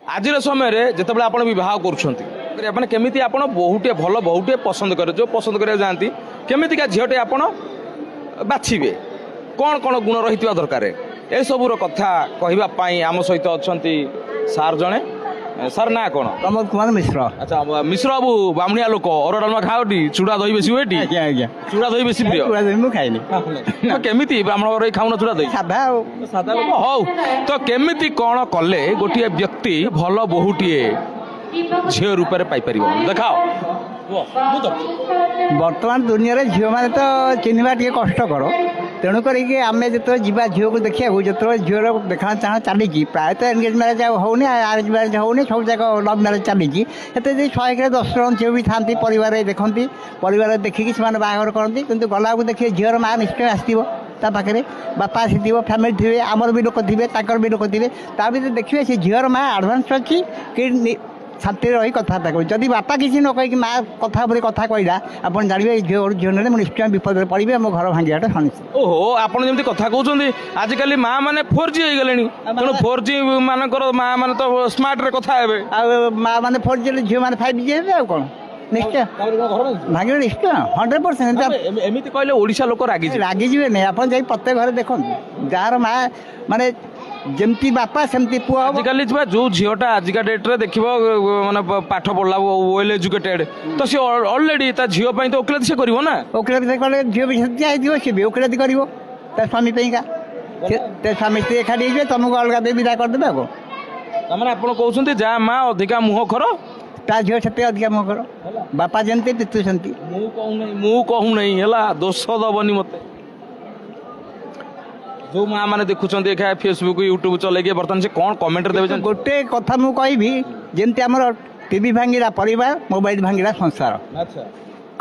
ଆଜିର ସମୟରେ ଯେତେବେଳେ ଆପଣ ବିବାହ କରୁଛନ୍ତି ମାନେ କେମିତି ଆପଣ ବହୁଟିଏ ଭଲ ବହୁଟିଏ ପସନ୍ଦ କରେ ଯେଉଁ ପସନ୍ଦ କରିବାକୁ ଯାଆନ୍ତି କେମିତିକା ଝିଅଟେ ଆପଣ ବାଛିବେ କ'ଣ କ'ଣ ଗୁଣ ରହିଥିବା ଦରକାର ଏସବୁର କଥା କହିବା ପାଇଁ ଆମ ସହିତ ଅଛନ୍ତି ସାର୍ ଜଣେ ସାର୍ ନାଁ କ'ଣ? ପ୍ରମୋଦ କୁମାର ମିଶ୍ର। ଆଚ୍ଛା ମିଶ୍ର ବାବୁ ବାମୁଣିଆ ଲୋକ ଅରୁଆ ଡାଲମା ଖାଅଟି ଚୁଡ଼ା ଦହି ବେଶୀ ହୁଏଟି? ଆଜ୍ଞା ଆଜ୍ଞା। ଚୁଡ଼ା ଦହି ବେଶୀ ପ୍ରିୟ? ମୁଁ ଖାଇନି। କେମିତି ବ୍ରାହ୍ମଣ ଘର ଖାଉନ ଚୁଡ଼ା ଦହି? ସାଧା ଆଉ। ସାଧା ଲୋକ ହଉ ତ କେମିତି କ'ଣ କଲେ ଗୋଟିଏ ବ୍ୟକ୍ତି ଭଲ ବୋହୂଟିଏ ଝିଅ ରୂପରେ ପାଇପାରିବ ଦେଖାଅ। ବର୍ତ୍ତମାନ ଦୁନିଆରେ ଝିଅମାନେ ତ ଚିହ୍ନିବା ଟିକେ କଷ୍ଟକର, ତେଣୁ କରିକି ଆମେ ଯେତେବେଳେ ଯିବା ଝିଅକୁ ଦେଖିବାକୁ, ଯେତେବେଳେ ଝିଅର ଦେଖା ଚାହାଁ ଚାଲିଛି, ପ୍ରାୟତଃ ଏନଗେଜ୍ ମ୍ୟାରେଜ୍ ଆଉ ହେଉନି, ଆରେଞ୍ଜ ମ୍ୟାରେଜ୍ ହେଉନି, ସବୁ ଯାକ ଲଭ୍ ମ୍ୟାରେଜ୍ ଚାଲିଛି। ସେତେ ଯଦି 100 10 ଜଣ ଝିଅ ବି ଥାନ୍ତି ପରିବାରରେ ଦେଖନ୍ତି, ପରିବାରରେ ଦେଖିକି ସେମାନେ ବାହାଘର କରନ୍ତି। କିନ୍ତୁ ଗଲାକୁ ଦେଖିବେ ଝିଅର ମାଆ ନିଶ୍ଚୟ ଆସିଥିବ ତା ପାଖରେ, ବାପା ଆସିଥିବ, ଫ୍ୟାମିଲି ଥିବେ, ଆମର ବି ଲୋକ ଥିବେ, ତାଙ୍କର ବି ଲୋକ ଥିବେ। ତା ଭିତରେ ଦେଖିବେ ସେ ଝିଅର ମାଆ ଆଡ଼ଭାନ୍ସ ଅଛି କି ଶାନ୍ତିରେ ରହି କଥାବାର୍ତ୍ତା କରୁଛି। ଯଦି ବାପା କିଛି ନ କହିକି ମାଆ କଥା ଉପରେ କଥା କହିଲା, ଆପଣ ଜାଣିବେ ଏଇ ଝିଅ ନେଲେ ମୁଁ ନିଶ୍ଚୟ ବିପଦରେ ପଡ଼ିବି, ମୋ ଘର ଭାଙ୍ଗିବାଟା ଶୁଣିଛି। ଓହୋ ଆପଣ ଯେମିତି କଥା କହୁଛନ୍ତି ଆଜିକାଲି ମା ମାନେ 4G ହେଇଗଲେଣି, ତେଣୁ 4G ମାନଙ୍କର ମା ମାନେ ତ ସ୍ମାର୍ଟରେ କଥା ହେବେ। ଆଉ ମାଆ ମାନେ 4G ହେଲେ ଝିଅ ମାନେ 5G ହେବେ ଆଉ କ'ଣ? ନିଶ୍ଚୟ ଭାଙ୍ଗିବେ, ନିଶ୍ଚୟ 100%। ଏମିତି କହିଲେ ଓଡ଼ିଶା ଲୋକ ରାଗିଯିବେ। ରାଗିଯିବେନି, ଆପଣ ଯାଇ ପ୍ରତ୍ୟେକ ଘରେ ଦେଖନ୍ତୁ, ଯାହାର ମାଆ ମାନେ ଯେମିତି ବାପା ସେମିତି ପୁଅ ହବ। ଆଜିକାଲି ଯିବା ଯୋଉ ଝିଅଟା ଆଜିକା ଡେଟ୍ରେ ଦେଖିବ ମାନେ ପାଠ ପଢ଼ିଲା ୱେଲ୍ ଏଜୁକେଟେଡ୍, ତ ସେ ଅଲରେଡି ତା ଝିଅ ପାଇଁ ତ ଓକିଲାତି ସେ କରିବ ନା। ଓକିଲାତି କଲେ ଝିଅ ବି ସେମିତି ହେଇଥିବ, ସିଏ ବି ଓକିଲାତି କରିବ ତା ସ୍ୱାମୀ ପାଇଁକା। ତା ସ୍ୱାମୀ ସ୍ତ୍ରୀ ଏକାଠି ହେଇଯିବେ, ତମକୁ ଅଲଗା ଦେଇ ବିଦା କରିଦେବେ ଆଉ। ତାମାନେ ଆପଣ କହୁଛନ୍ତି ଯାହା ମା ଅଧିକା ମୁହଁ ଖର ତା ଝିଅ ସେତେ ଅଧିକା ମୋ ଘର, ବାପା ଯେମିତି ପିତୃ ସେମିତି। ମୁଁ କହୁନାହିଁ ହେଲା, ଦୋଷ ଦବନି ମତେ। ଯୋଉ ମା ମାନେ ଦେଖୁଛନ୍ତି ଏକା ଫେସବୁକ୍ ୟୁଟ୍ୟୁବ ଚଲେଇକି ବର୍ତ୍ତମାନ ସେ କ'ଣ କମେଣ୍ଟରେ ଦେବେ? ଗୋଟେ କଥା ମୁଁ କହିବି, ଯେମିତି ଆମର ଟିଭି ଭାଙ୍ଗିଲା ପରିବାର, ମୋବାଇଲ ଭାଙ୍ଗିଲା ସଂସାର। ଆଚ୍ଛା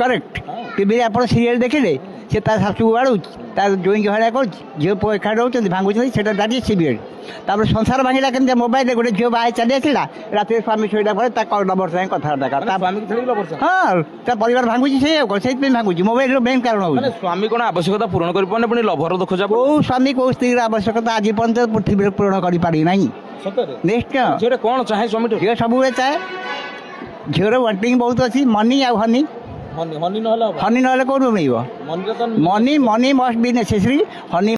କରେକ୍ଟ। ଟିଭିରେ ଆପଣ ସିରିଏଲ ଦେଖିଲେ, ସେ ତା ଶାଶୁକୁ ବାଡ଼ଉଛି, ତା ଜୋଇଁକି ହଇରାଣ କରୁଛି, ଝିଅ ପୁଅ ଏକାଠି ରହୁଛନ୍ତି, ଭାଙ୍ଗୁଛନ୍ତି, ସେଟା ଦାঁড়িয়ে ସିରିଏଲ। ତାପରେ ସଂସାର ଭାଙ୍ଗିଲା କେମିତି? ମୋବାଇଲରେ ଗୋଟେ ଝିଅ ବାହା ଚାଲି ଆସିଲା, ରାତିରେ ସ୍ୱାମୀ ଶୋଇଲା ପରେ ତା ଡବର ସାଙ୍ଗେ କଥାବାର୍ତ୍ତା କର, ହଁ ତା ପରିବାର ଭାଙ୍ଗୁଛି। ସେ ଆଉ ସେଇଥିପାଇଁ ଭାଙ୍ଗୁଛି, ମୋବାଇଲର ମେନ୍ କାରଣ ହେଉଛି ସ୍ୱାମୀ କ'ଣ ଆବଶ୍ୟକତା ପୂରଣ କରିପାରୁନି, ପୁଣି ଲଭର ଦେଖୁଛ। କୋଉ ସ୍ୱାମୀ କୋଉ ସ୍ତ୍ରୀର ଆବଶ୍ୟକତା ଆଜି ପର୍ଯ୍ୟନ୍ତ ପୃଥିବୀରେ ପୂରଣ କରିପାରି ନାହିଁ। ନିଶ୍ଚୟ ଝିଅଟେ କ'ଣ ଚାହେଁ ସ୍ୱାମୀଠୁ? ଝିଅ ସବୁବେଳେ ଚାହେଁ, ଝିଅର ୱାଣ୍ଟିଂ ବହୁତ ଅଛି, ମନି ଆଉ ହନି। ହନି ନହେଲେ କୋଉଠୁ ମିଳିବ? ମନି ମଷ୍ଟ ବି ନେସେସରି। ହନି